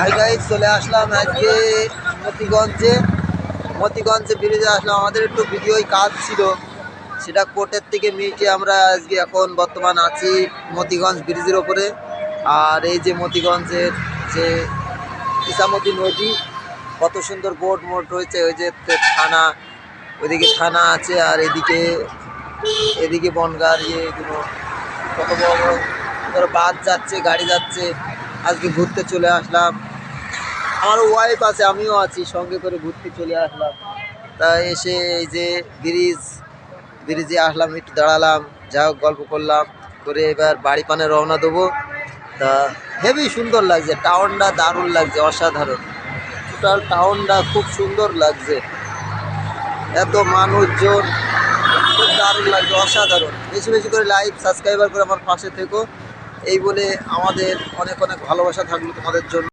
Hi guys, চলে আসলাম আজকে মতিগঞ্জে ব্রিজে আসলাম। আমাদের একটু ভিডিওই কাজ ছিল, সেটা কোর্টের থেকে মিটে আমরা আজকে এখন বর্তমান আছি মতিগঞ্জ ব্রিজের ওপরে। আর এই যে মতিগঞ্জের যে ইসামতি নদী, কত সুন্দর বোট মোট রয়েছে। ওই যে থানা, ওইদিকে থানা আছে, আর এদিকে বনগার এগুলো কত বড় বড় বাস যাচ্ছে, গাড়ি যাচ্ছে। আজকে ঘুরতে চলে আসলাম, আমার ওয়াইফ আছে, আমিও আছি, সঙ্গে করে ঘুরতে চলে আসলাম। তা এসে এই যে ব্রিজে আসলাম, একটু দাঁড়ালাম, যা হোক গল্প করলাম করে এবার বাড়ি পানে রওনা দেবো। তা হেবি সুন্দর লাগছে, টাউনটা দারুণ লাগছে, অসাধারণ। টোটাল টাউনটা খুব সুন্দর লাগছে, এত মানুষজন, খুব দারুণ লাগছে, অসাধারণ। বেশি বেশি করে লাইক সাবস্ক্রাইবার করে আমার পাশে থেকো, এই বলে আমাদের অনেক অনেক ভালোবাসা থাকলো তোমাদের জন্য।